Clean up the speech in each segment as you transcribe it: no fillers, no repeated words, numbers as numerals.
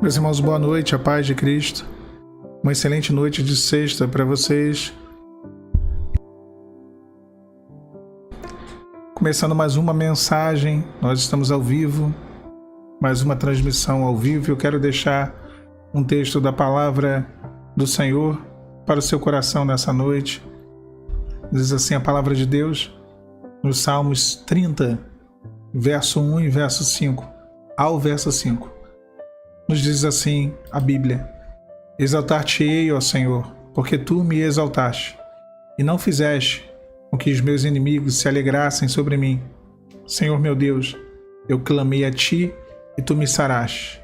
Meus irmãos, boa noite, a paz de Cristo. Uma excelente noite de sexta para vocês. Começando mais uma mensagem, nós estamos ao vivo, mais uma transmissão ao vivo. Eu quero deixar um texto da palavra do Senhor para o seu coração nessa noite. Diz assim a palavra de Deus, nos Salmos 30, verso 1 e verso 5, ao verso 5. Nos diz assim a Bíblia: Exaltar-te-ei, ó Senhor, porque tu me exaltaste, e não fizeste com que os meus inimigos se alegrassem sobre mim. Senhor meu Deus, eu clamei a ti e tu me saraste.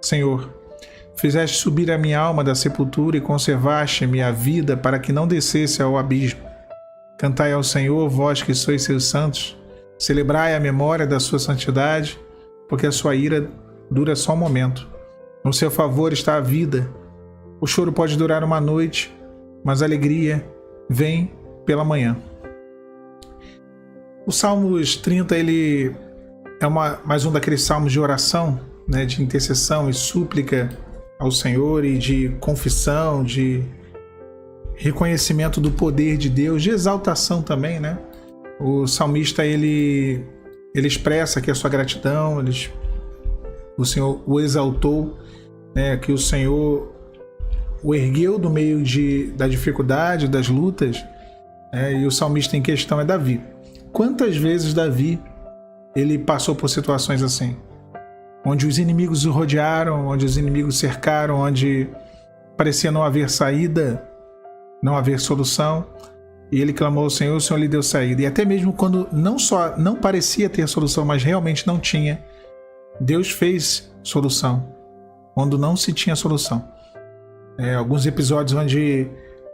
Senhor, fizeste subir a minha alma da sepultura e conservaste minha vida para que não descesse ao abismo. Cantai ao Senhor, vós que sois seus santos, celebrai a memória da sua santidade, porque a sua ira dura só um momento. No seu favor está a vida. O choro pode durar uma noite, mas a alegria vem pela manhã. O Salmos 30 ele é mais um daqueles salmos de oração, né, de intercessão e súplica ao Senhor e de confissão, de reconhecimento do poder de Deus, de exaltação também, né? O salmista ele expressa aqui a sua gratidão, o Senhor o exaltou, né, que o Senhor o ergueu do meio da dificuldade, das lutas, e o salmista em questão é Davi. Quantas vezes Davi ele passou por situações assim, onde os inimigos o rodearam, onde os inimigos cercaram, onde parecia não haver saída, não haver solução, e ele clamou ao Senhor, o Senhor lhe deu saída. E até mesmo quando não parecia ter solução, mas realmente não tinha, Deus fez solução quando não se tinha solução. Alguns episódios onde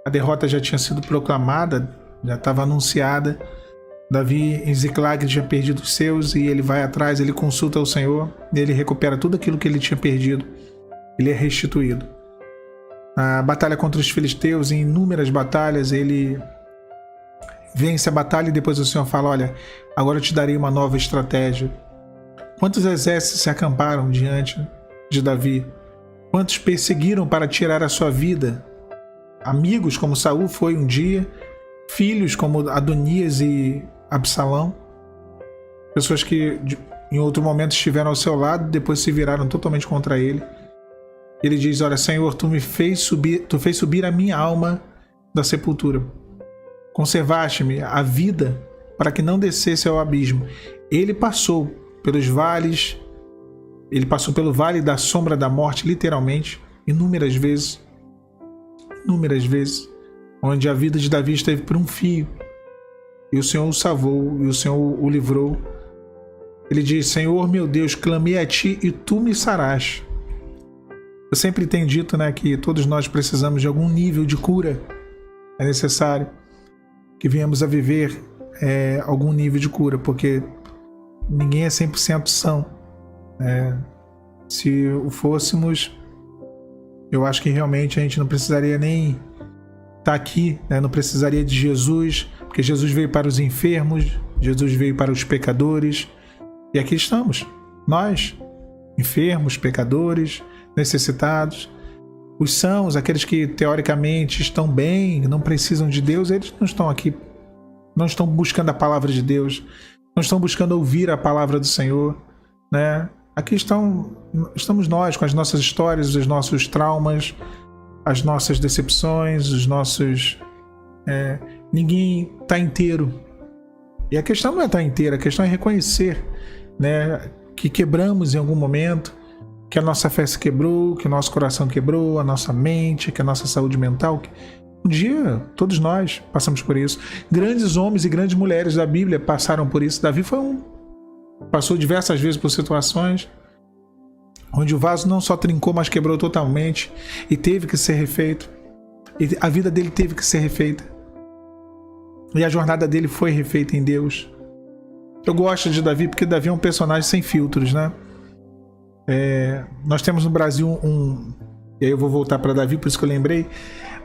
a derrota já tinha sido proclamada, já estava anunciada, Davi em Ziclag tinha perdido os seus e ele vai atrás, ele consulta o Senhor, ele recupera tudo aquilo que ele tinha perdido, ele é restituído. A batalha contra os filisteus, em inúmeras batalhas, ele vence a batalha e depois o Senhor fala: olha, agora eu te darei uma nova estratégia. Quantos exércitos se acamparam diante de Davi? Quantos perseguiram para tirar a sua vida? Amigos como Saul foi um dia, filhos como Adonias e Absalão, pessoas que em outro momento estiveram ao seu lado, depois se viraram totalmente contra ele. Ele diz: olha, Senhor, tu fez subir a minha alma da sepultura, conservaste-me a vida para que não descesse ao abismo. Ele passou pelos vales, ele passou pelo vale da sombra da morte, literalmente, inúmeras vezes, onde a vida de Davi esteve por um fio, e o Senhor o salvou, e o Senhor o livrou. Ele diz: Senhor meu Deus, clamei a ti e tu me saraste. Eu sempre tenho dito, né, que todos nós precisamos de algum nível de cura. É necessário que venhamos a viver algum nível de cura, porque ninguém é 100% são. Se o fôssemos, eu acho que realmente a gente não precisaria nem estar aqui, né? Não precisaria de Jesus, porque Jesus veio para os enfermos, Jesus veio para os pecadores, e aqui estamos, nós, enfermos, pecadores, necessitados. Os sãos, aqueles que teoricamente estão bem, não precisam de Deus, eles não estão aqui, não estão buscando a palavra de Deus, não estão buscando ouvir a palavra do Senhor, né? Aqui estamos nós, com as nossas histórias, os nossos traumas, as nossas decepções, os nossos... ninguém está inteiro. E a questão não é estar inteiro, a questão é reconhecer, né, que quebramos em algum momento, que a nossa fé se quebrou, que o nosso coração quebrou, a nossa mente, que a nossa saúde mental... Um dia, todos nós passamos por isso. Grandes homens e grandes mulheres da Bíblia passaram por isso. Davi foi passou diversas vezes por situações onde o vaso não só trincou, mas quebrou totalmente e teve que ser refeito. E a vida dele teve que ser refeita. E a jornada dele foi refeita em Deus. Eu gosto de Davi porque Davi é um personagem sem filtros, né? Nós temos no Brasil e aí eu vou voltar para Davi, por isso que eu lembrei.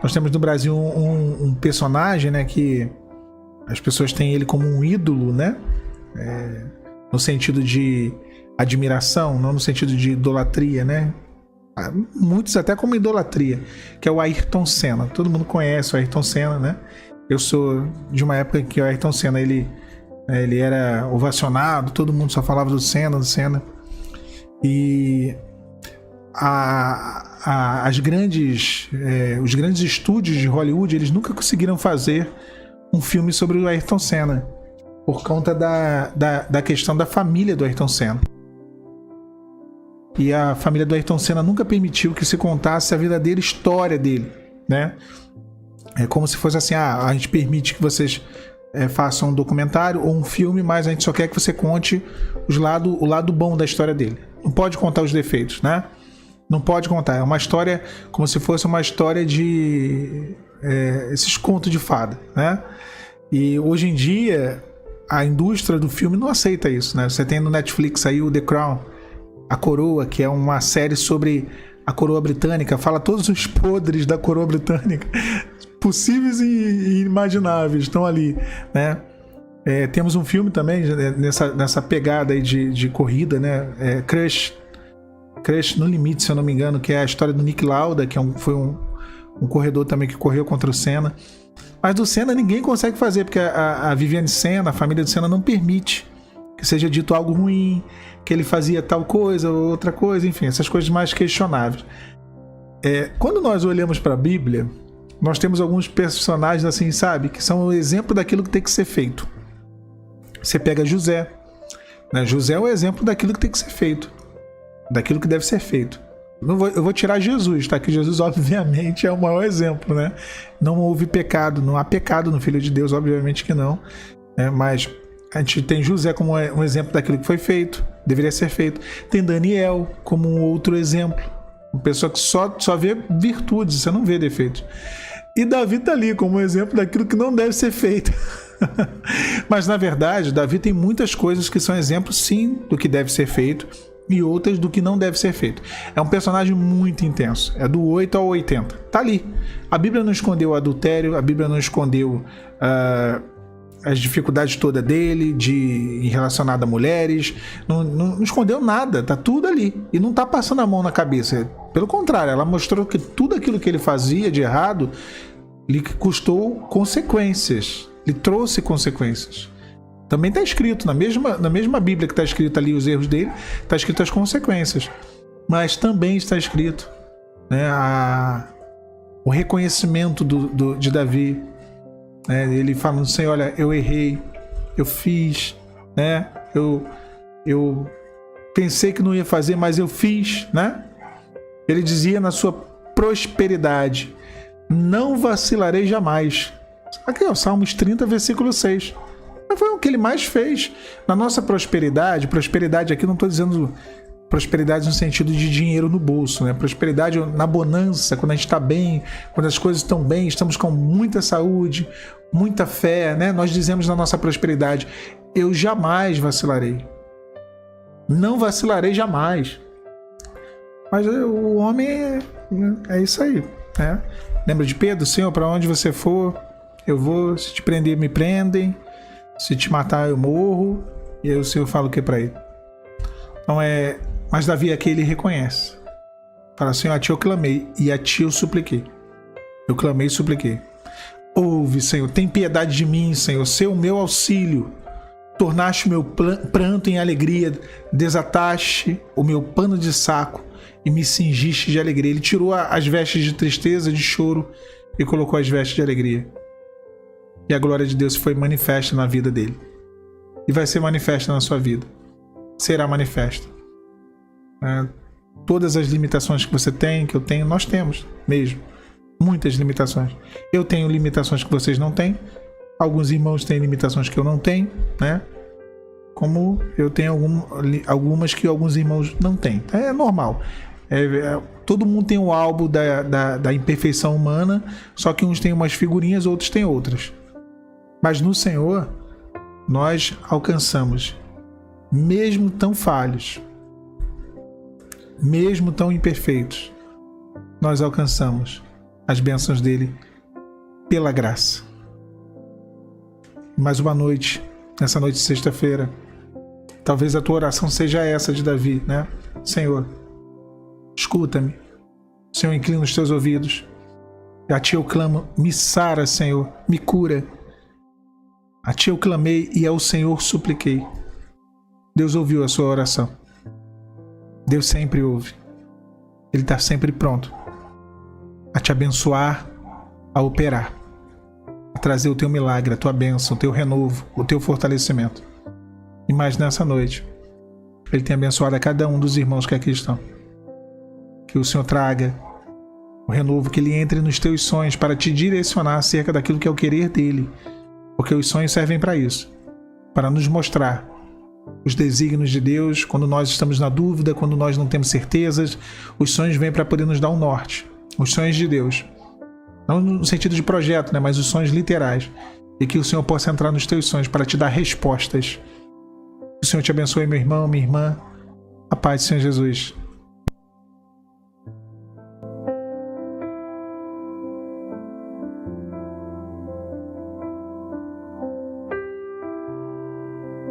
Nós temos no Brasil um personagem, né, que as pessoas têm ele como um ídolo, né? No sentido de admiração, não no sentido de idolatria, né? muitos até como idolatria, que é o Ayrton Senna. Todo mundo conhece o Ayrton Senna, né? Eu sou de uma época em que o Ayrton Senna ele era ovacionado, todo mundo só falava do Senna. E os grandes estúdios de Hollywood, eles nunca conseguiram fazer um filme sobre o Ayrton Senna, por conta da questão da família do Ayrton Senna. E a família do Ayrton Senna nunca permitiu que se contasse a verdadeira história dele, né? É como se fosse assim, a gente permite que vocês façam um documentário ou um filme, mas a gente só quer que você conte o lado bom da história dele. Não pode contar os defeitos, né? Não pode contar. É uma história como se fosse uma história de esses contos de fada, né? E hoje em dia a indústria do filme não aceita isso, né? Você tem no Netflix aí o The Crown, A Coroa, que é uma série sobre a coroa britânica, fala todos os podres da coroa britânica, possíveis e inimagináveis, estão ali, né? Temos um filme também nessa pegada aí de corrida, né? Crush no Limite, se eu não me engano, que é a história do Nick Lauda, que foi um corredor também que correu contra o Senna. Mas do Senna ninguém consegue fazer, porque a Viviane Senna, a família do Senna, não permite que seja dito algo ruim, que ele fazia tal coisa ou outra coisa, enfim, essas coisas mais questionáveis. Quando nós olhamos para a Bíblia, nós temos alguns personagens assim, sabe, que são o exemplo daquilo que tem que ser feito. Você pega José, né? José é o exemplo daquilo que tem que ser feito, daquilo que deve ser feito. Eu vou tirar Jesus, tá? Que Jesus, obviamente, é o maior exemplo, né? Não houve pecado, não há pecado no Filho de Deus, obviamente que não, né? Mas a gente tem José como um exemplo daquilo que foi feito, deveria ser feito. Tem Daniel como um outro exemplo, uma pessoa que só vê virtudes, você não vê defeitos. E Davi tá ali como um exemplo daquilo que não deve ser feito. Mas, na verdade, Davi tem muitas coisas que são exemplos, sim, do que deve ser feito, e outras do que não deve ser feito. É um personagem muito intenso, é do 8 ao 80, tá ali. A Bíblia não escondeu o adultério, a Bíblia não escondeu as dificuldades todas dele, relacionado a mulheres, não escondeu nada, tá tudo ali, e não tá passando a mão na cabeça, pelo contrário, ela mostrou que tudo aquilo que ele fazia de errado lhe custou consequências, lhe trouxe consequências. Também está escrito, na mesma Bíblia que está escrito ali os erros dele, está escrito as consequências. Mas também está escrito, né, o reconhecimento de Davi. Né, ele falando assim, olha, eu errei, eu fiz, né, eu pensei que não ia fazer, mas eu fiz. Né? Ele dizia na sua prosperidade, não vacilarei jamais. Aqui, ó, Salmos 30, versículo 6. Foi o que ele mais fez. Na nossa prosperidade aqui não estou dizendo prosperidade no sentido de dinheiro no bolso, né? Prosperidade na bonança, quando a gente está bem, quando as coisas estão bem, estamos com muita saúde, muita fé, né? Nós dizemos na nossa prosperidade, eu jamais vacilarei. Não vacilarei jamais. Mas o homem é isso aí, né? Lembra de Pedro? Senhor, para onde você for, eu vou. Se te prender, me prendem. Se te matar, eu morro. E aí o Senhor fala o que para ele? Então mas Davi aqui ele reconhece. Fala, Senhor, a ti eu clamei e a ti eu supliquei. Eu clamei e supliquei. Ouve, Senhor, tem piedade de mim, Senhor. Sê o meu auxílio. Tornaste o meu pranto em alegria. Desataste o meu pano de saco e me cingiste de alegria. Ele tirou as vestes de tristeza, de choro e colocou as vestes de alegria. E a glória de Deus foi manifesta na vida dele. E vai ser manifesta na sua vida. Será manifesta. Todas as limitações que você tem, que eu tenho, nós temos mesmo. Muitas limitações. Eu tenho limitações que vocês não têm. Alguns irmãos têm limitações que eu não tenho, né? Como eu tenho algumas que alguns irmãos não têm. É normal. Todo mundo tem o álbum da imperfeição humana, só que uns têm umas figurinhas, outros têm outras. Mas no Senhor, nós alcançamos, mesmo tão falhos, mesmo tão imperfeitos, nós alcançamos as bênçãos dele pela graça. Mais uma noite, nessa noite de sexta-feira, talvez a tua oração seja essa de Davi, né? Senhor, escuta-me. Senhor, inclina os teus ouvidos. A ti eu clamo, me sara, Senhor, me cura. A ti eu clamei e ao Senhor supliquei. Deus ouviu a sua oração. Deus sempre ouve. Ele está sempre pronto a te abençoar, a operar, a trazer o teu milagre, a tua bênção, o teu renovo, o teu fortalecimento. E mais nessa noite, Ele tem abençoado a cada um dos irmãos que aqui estão. Que o Senhor traga o renovo, que Ele entre nos teus sonhos para te direcionar acerca daquilo que é o querer dEle. Porque os sonhos servem para isso, para nos mostrar os desígnios de Deus quando nós estamos na dúvida, quando nós não temos certezas. Os sonhos vêm para poder nos dar um norte. Os sonhos de Deus. Não no sentido de projeto, mas os sonhos literais. E que o Senhor possa entrar nos teus sonhos para te dar respostas. Que o Senhor te abençoe, meu irmão, minha irmã. A paz do Senhor Jesus.